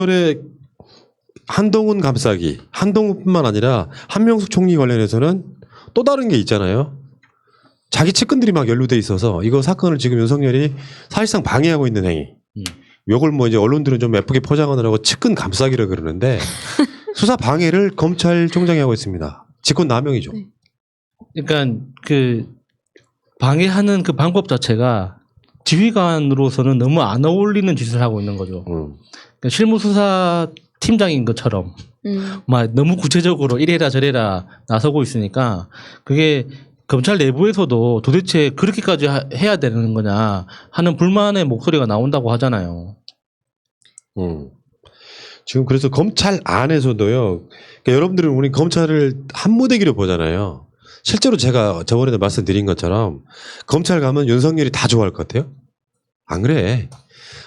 윤석열의 한동훈 감싸기, 한동훈뿐만 아니라 한명숙 총리 관련해서는 또 다른 게 있잖아요. 자기 측근들이 막 연루돼 있어서 이거 사건을 지금 윤석열이 사실상 방해하고 있는 행위. 요걸 뭐 이제 언론들은 좀 예쁘게 포장하느라고 측근 감싸기라 그러는데 수사 방해를 검찰총장이 하고 있습니다. 직권남용이죠. 네. 그러니까 그 방해하는 그 방법 자체가 지휘관으로서는 너무 안 어울리는 짓을 하고 있는 거죠. 그러니까 실무수사 팀장인 것처럼 막 너무 구체적으로 이래라 저래라 나서고 있으니까 그게 검찰 내부에서도 도대체 그렇게까지 해야 되는 거냐 하는 불만의 목소리가 나온다고 하잖아요. 지금 그래서 검찰 안에서도요. 그러니까 여러분들은 우리 검찰을 한 무대기로 보잖아요. 실제로 제가 저번에도 말씀드린 것처럼 검찰 가면 윤석열이 다 좋아할 것 같아요? 안 그래.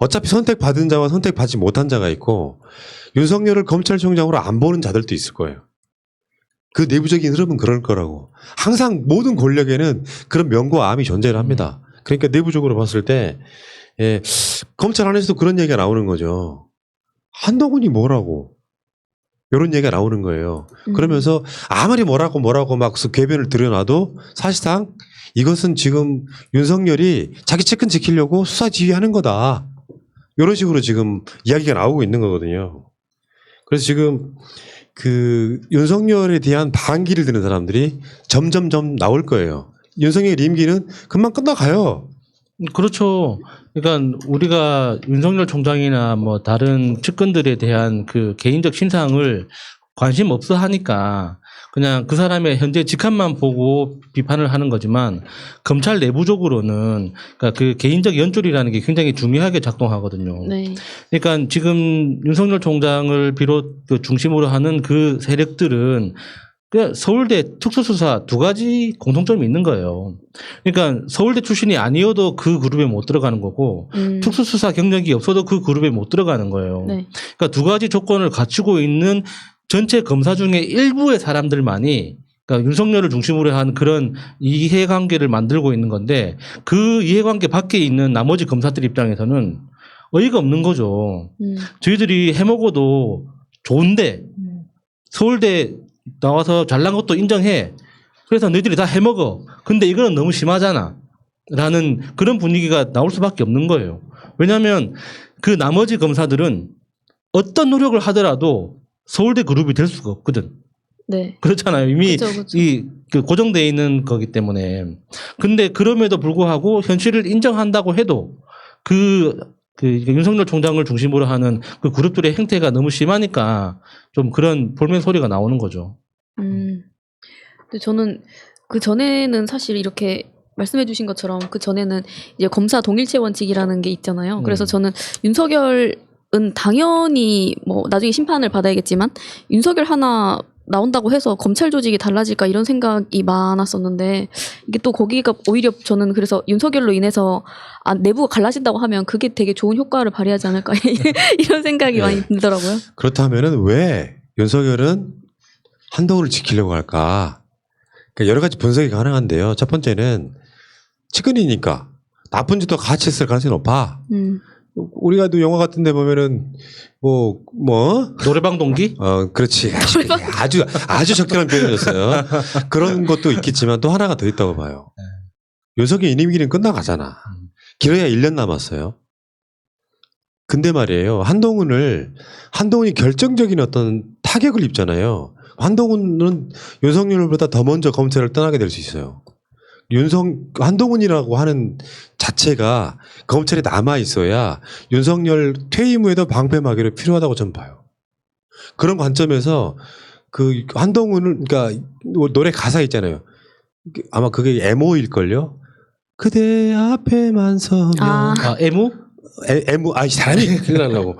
어차피 선택받은 자와 선택받지 못한 자가 있고 윤석열을 검찰총장으로 안 보는 자들도 있을 거예요. 그 내부적인 흐름은 그럴 거라고. 항상 모든 권력에는 그런 명과 암이 존재를 합니다. 그러니까 내부적으로 봤을 때 예, 검찰 안에서도 그런 얘기가 나오는 거죠. 한동훈이 뭐라고. 이런 얘기가 나오는 거예요. 그러면서 아무리 뭐라고 막 궤변을 들여놔도 사실상 이것은 지금 윤석열이 자기 측근 지키려고 수사 지휘하는 거다. 이런 식으로 지금 이야기가 나오고 있는 거거든요. 그래서 지금 그 윤석열에 대한 반기를 드는 사람들이 점점점 나올 거예요. 윤석열 임기는 금방 끝나가요. 그렇죠. 그러니까 우리가 윤석열 총장이나 뭐 다른 측근들에 대한 그 개인적 신상을 관심 없어 하니까 그냥 그 사람의 현재 직함만 보고 비판을 하는 거지만 검찰 내부적으로는 그러니까 그 개인적 연줄이라는 게 굉장히 중요하게 작동하거든요. 네. 그러니까 지금 윤석열 총장을 비롯 그 중심으로 하는 그 세력들은 그 서울대 특수수사 두 가지 공통점이 있는 거예요. 그러니까 서울대 출신이 아니어도 그 그룹에 못 들어가는 거고 특수수사 경력이 없어도 그 그룹에 못 들어가는 거예요. 네. 그러니까 두 가지 조건을 갖추고 있는 전체 검사 중에 일부의 사람들만이 그러니까 윤석열을 중심으로 한 그런 이해관계를 만들고 있는 건데 그 이해관계 밖에 있는 나머지 검사들 입장에서는 어이가 없는 거죠. 저희들이 해먹어도 좋은데 서울대 나와서 잘난 것도 인정해. 그래서 너희들이 다 해먹어. 근데 이거는 너무 심하잖아. 라는 그런 분위기가 나올 수밖에 없는 거예요. 왜냐하면 그 나머지 검사들은 어떤 노력을 하더라도 서울대 그룹이 될 수가 없거든. 네. 그렇잖아요. 이미 그쵸. 그 고정되어 있는 거기 때문에. 근데 그럼에도 불구하고 현실을 인정한다고 해도 그 윤석열 총장을 중심으로 하는 그 그룹들의 행태가 너무 심하니까 좀 그런 볼멘 소리가 나오는 거죠. 근데 저는 그 전에는 사실 이렇게 말씀해주신 것처럼 그 전에는 이제 검사 동일체 원칙이라는 게 있잖아요. 그래서 저는 윤석열은 당연히 뭐 나중에 심판을 받아야겠지만 윤석열 하나 나온다고 해서 검찰 조직이 달라질까 이런 생각이 많았었는데 이게 또 거기가 오히려 저는 그래서 윤석열로 인해서 내부가 갈라진다고 하면 그게 되게 좋은 효과를 발휘하지 않을까 이런 생각이 많이 들더라고요. 그렇다면은 왜 윤석열은 한동훈을 지키려고 할까? 그러니까 여러 가지 분석이 가능한데요. 첫 번째는 측근이니까 나쁜 짓도 같이 했을 가능성이 높아. 우리가 또 영화 같은 데 보면은 뭐 노래방 동기? 그렇지. 아주 적절한 표현이었어요. 그런 것도 있겠지만 또 하나가 더 있다고 봐요. 윤석열 임기는 끝나가잖아. 길어야 1년 남았어요. 근데 말이에요. 한동훈이 결정적인 어떤 타격을 입잖아요. 한동훈은 윤석열보다 더 먼저 검찰을 떠나게 될 수 있어요. 한동훈이라고 하는 자체가 검찰에 남아 있어야 윤석열 퇴임 후에도 방패막이로 필요하다고 저는 봐요. 그런 관점에서 그 한동훈은 그러니까 노래 가사 있잖아요. 아마 그게 애모일걸요. 그대 앞에만 서면 애무? 애무 사람이 큰일 나려고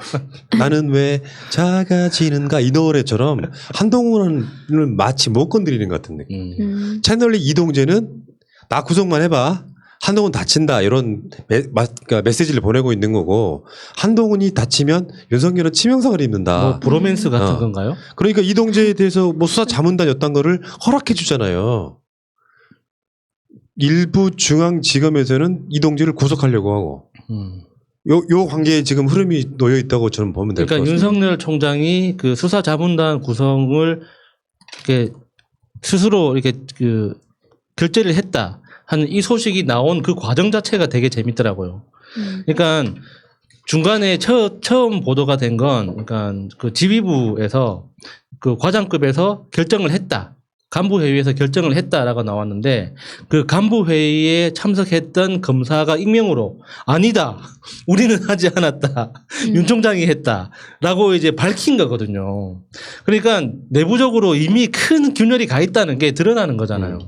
나는 왜 작아지는가 이 노래처럼 한동훈은 마치 못 건드리는 것 같은 느낌. 채널리 이동재는 나 구속만 해봐. 한동훈 다친다 이런 그러니까 메시지를 보내고 있는 거고 한동훈이 다치면 윤석열은 치명상을 입는다. 뭐 브로맨스 같은 건가요? 그러니까 이동재에 대해서 뭐 수사 자문단 였던 거를 허락해 주잖아요. 일부 중앙지검에서는 이동재를 구속하려고 하고 요 관계에 지금 흐름이 놓여 있다고 저는 보면 될 것 그러니까 같습니다. 윤석열 총장이 그 수사자문단 구성을 이렇게 스스로 이렇게 그 결재를 했다 하는 이 소식이 나온 그 과정 자체가 되게 재밌더라고요. 그러니까 중간에 처음 보도가 된 건 그러니까 그 지휘부에서 그 과장급에서 결정을 했다. 간부 회의에서 결정을 했다라고 나왔는데 그 간부 회의에 참석했던 검사가 익명으로 아니다. 우리는 하지 않았다. 윤 총장이 했다라고 이제 밝힌 거거든요. 그러니까 내부적으로 이미 큰 균열이 가 있다는 게 드러나는 거잖아요.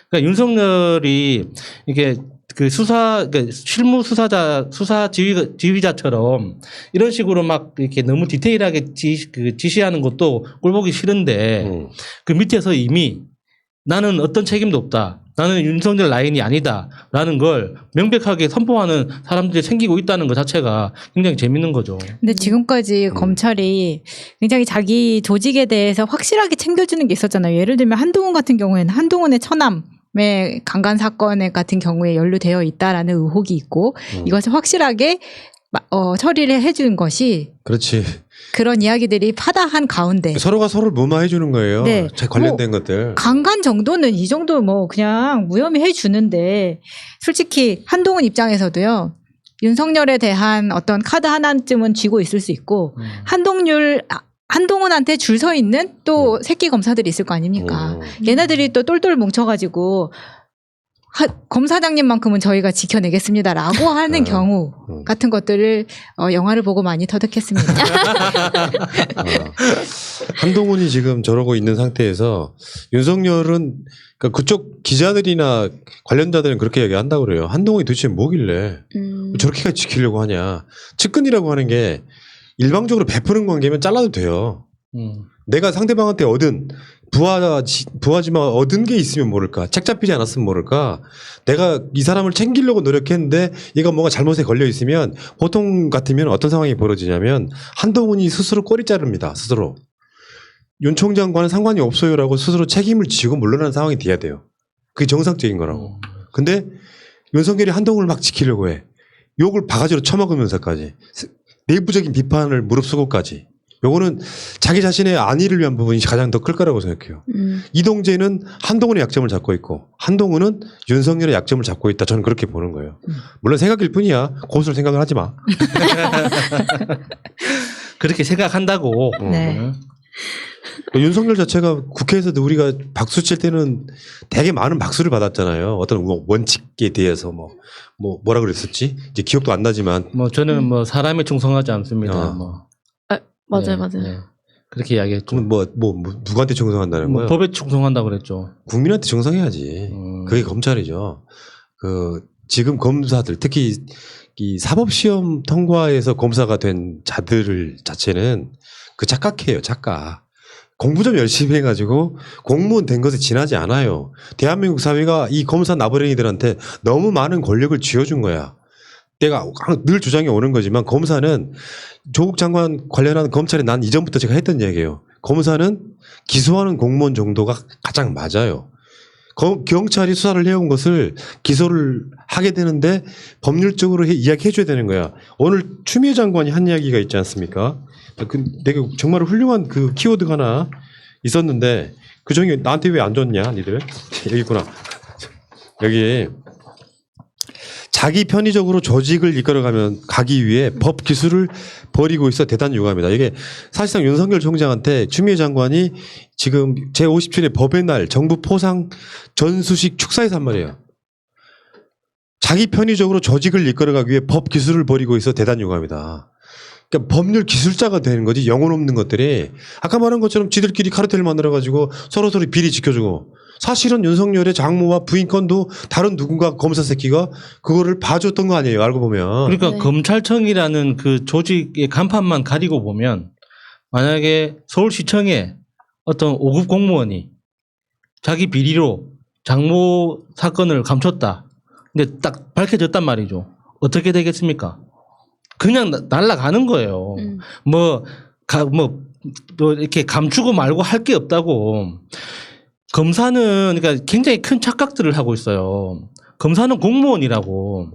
그러니까 윤석열이 이게 그 그러니까 실무 수사 지휘자처럼 이런 식으로 막 이렇게 너무 디테일하게 지시하는 것도 꼴보기 싫은데 그 밑에서 이미 나는 어떤 책임도 없다. 나는 윤석열 라인이 아니다라는 걸 명백하게 선포하는 사람들이 생기고 있다는 것 자체가 굉장히 재밌는 거죠. 근데 지금까지 검찰이 굉장히 자기 조직에 대해서 확실하게 챙겨주는 게 있었잖아요. 예를 들면 한동훈 같은 경우에는 한동훈의 처남의 강간 사건 같은 경우에 연루되어 있다라는 의혹이 있고 이것을 확실하게 처리를 해준 것이 그렇지. 그런 이야기들이 파다한 가운데 서로가 서로를 무마해 주는 거예요. 네. 관련된 것들. 강간 정도는 이 정도 뭐 그냥 무혐의 해주는데 솔직히 한동훈 입장에서도요. 윤석열에 대한 어떤 카드 하나쯤은 쥐고 있을 수 있고 한동훈한테 줄 서 있는 또 새끼 검사들이 있을 거 아닙니까? 얘네들이 또 똘똘 뭉쳐가지고 검사장님만큼은 저희가 지켜내겠습니다라고 하는 경우 같은 것들을 영화를 보고 많이 터득했습니다. 한동훈이 지금 저러고 있는 상태에서 윤석열은 그러니까 그쪽 기자들이나 관련자들은 그렇게 얘기한다고 그래요. 한동훈이 도대체 뭐길래 저렇게까지 지키려고 하냐. 측근이라고 하는 게 일방적으로 베푸는 관계면 잘라도 돼요. 내가 상대방한테 부하지만 얻은 게 있으면 모를까. 책 잡히지 않았으면 모를까. 내가 이 사람을 챙기려고 노력했는데 얘가 뭔가 잘못에 걸려 있으면 보통 같으면 어떤 상황이 벌어지냐면 한동훈이 스스로 꼬리 자릅니다. 스스로. 윤 총장과는 상관이 없어요라고 스스로 책임을 지고 물러나는 상황이 돼야 돼요. 그게 정상적인 거라고. 근데 윤석열이 한동훈을 막 지키려고 해. 욕을 바가지로 쳐먹으면서까지. 내부적인 비판을 무릅쓰고까지. 요거는 자기 자신의 안위를 위한 부분이 가장 더 클 거라고 생각해요. 이동재는 한동훈의 약점을 잡고 있고 한동훈은 윤석열의 약점을 잡고 있다. 저는 그렇게 보는 거예요. 물론 생각일 뿐이야. 고수를 생각을 하지 마. 그렇게 생각한다고. 네. 윤석열 자체가 국회에서도 우리가 박수 칠 때는 되게 많은 박수를 받았잖아요. 어떤 원칙에 대해서 뭐라 그랬었지? 이제 기억도 안 나지만. 저는 사람에 충성하지 않습니다. 맞아요, 네, 맞아요. 네. 그렇게 이야기했죠. 그럼 누구한테 충성한다는 거예요? 법에 충성한다고 그랬죠. 국민한테 충성해야지. 그게 검찰이죠. 지금 검사들 특히 이 사법시험 통과해서 검사가 된 자들 자체는 착각해요. 착각. 공부 좀 열심히 해가지고 공무원 된 것에 지나지 않아요. 대한민국 사회가 이 검사 나부랭이들한테 너무 많은 권력을 쥐어준 거야. 내가 늘 주장해 오는 거지만 검사는 조국 장관 관련한 검찰에 난 이전부터 제가 했던 얘기예요. 검사는 기소하는 공무원 정도가 가장 맞아요. 경찰이 수사를 해온 것을 기소를 하게 되는데 법률적으로 이야기해 줘야 되는 거야. 오늘 추미애 장관이 한 이야기가 있지 않습니까? 되게 정말 훌륭한 그 키워드가 하나 있었는데 그중에 나한테 왜 안 줬냐 니들? 여기 있구나. 여기 자기 편의적으로 조직을 가기 위해 법 기술을 벌이고 있어 대단히 유감이다. 이게 사실상 윤석열 총장한테 추미애 장관이 지금 제57회 법의 날 정부 포상 전수식 축사에서 한 말이에요. 자기 편의적으로 조직을 이끌어가기 위해 법 기술을 벌이고 있어 대단히 유감이다. 그러니까 법률 기술자가 되는 거지 영혼 없는 것들이 아까 말한 것처럼 지들끼리 카르텔을 만들어가지고 서로서로 비리 지켜주고 사실은 윤석열의 장모와 부인권도 다른 누군가 검사 새끼가 그거를 봐줬던 거 아니에요. 알고 보면. 그러니까 네. 검찰청이라는 그 조직의 간판만 가리고 보면 만약에 서울시청에 어떤 5급 공무원이 자기 비리로 장모 사건을 감췄다. 근데 딱 밝혀졌단 말이죠. 어떻게 되겠습니까? 그냥 날아가는 거예요. 이렇게 감추고 말고 할 게 없다고. 검사는 그러니까 굉장히 큰 착각들을 하고 있어요. 검사는 공무원이라고.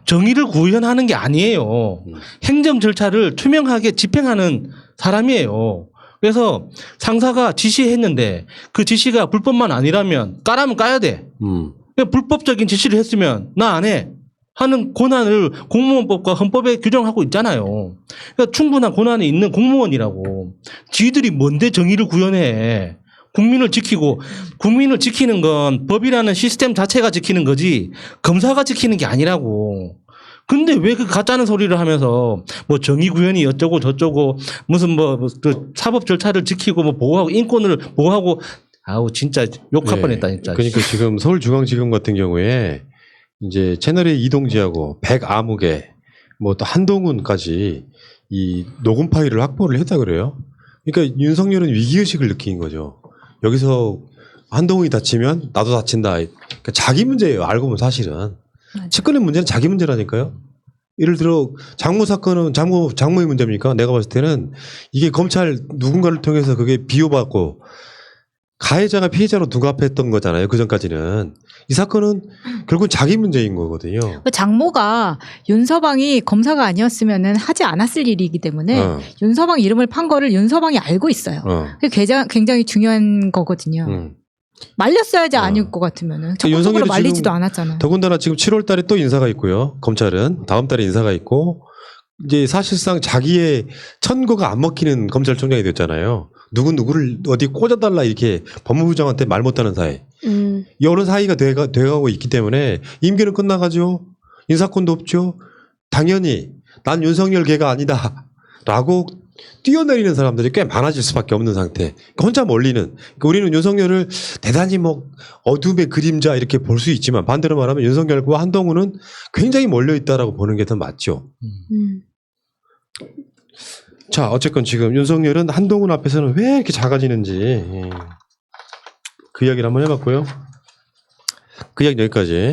정의를 구현하는 게 아니에요. 행정 절차를 투명하게 집행하는 사람이에요. 그래서 상사가 지시했는데 그 지시가 불법만 아니라면 까라면 까야 돼. 그냥 불법적인 지시를 했으면 나 안 해. 하는 권한을 공무원법과 헌법에 규정하고 있잖아요. 그러니까 충분한 권한이 있는 공무원이라고. 지들이 뭔데 정의를 구현해. 국민을 지키고, 국민을 지키는 건 법이라는 시스템 자체가 지키는 거지 검사가 지키는 게 아니라고. 근데 왜 그 가짜는 소리를 하면서 뭐 정의 구현이 어쩌고 저쩌고 무슨 그 사법 절차를 지키고 뭐 보호하고 인권을 보호하고 아우 진짜 욕할 뻔했다 진짜. 그러니까 지금 서울중앙지검 같은 경우에 이제 채널A 이동지하고 백아무개 뭐 또 한동훈까지 이 녹음 파일을 확보를 했다 그래요. 그러니까 윤석열은 위기의식을 느낀 거죠. 여기서 한동훈이 다치면 나도 다친다. 그러니까 자기 문제예요. 알고 보면 사실은. 측근의 문제는 자기 문제라니까요. 예를 들어 장모 사건은 장모의 문제입니까? 내가 봤을 때는 이게 검찰 누군가를 통해서 그게 비호받고 가해자가 피해자로 둔갑했던 거잖아요. 그 전까지는. 이 사건은 결국은 자기 문제인 거거든요. 장모가 윤서방이 검사가 아니었으면 하지 않았을 일이기 때문에 윤서방 이름을 판 거를 윤서방이 알고 있어요. 그게 굉장히 중요한 거거든요. 말렸어야지 아닐 것 같으면은. 적극적으로 말리지도 않았잖아요. 더군다나 지금 7월 달에 또 인사가 있고요. 검찰은 다음 달에 인사가 있고 이제 사실상 자기의 천거가 안 먹히는 검찰총장이 됐잖아요. 누구를 어디 꽂아달라 이렇게 법무부장한테 말 못하는 사이. 이런 사이가 돼가고 있기 때문에 임기는 끝나가죠. 인사권도 없죠. 당연히 난 윤석열 개가 아니다 라고 뛰어내리는 사람들이 꽤 많아질 수밖에 없는 상태. 혼자 몰리는. 그러니까 우리는 윤석열을 대단히 뭐 어둠의 그림자 이렇게 볼 수 있지만 반대로 말하면 윤석열과 한동훈은 굉장히 몰려있다라고 보는 게 더 맞죠. 자, 어쨌건 지금 윤석열은 한동훈 앞에서는 왜 이렇게 작아지는지 그 이야기를 한번 해봤고요. 그 이야기 여기까지.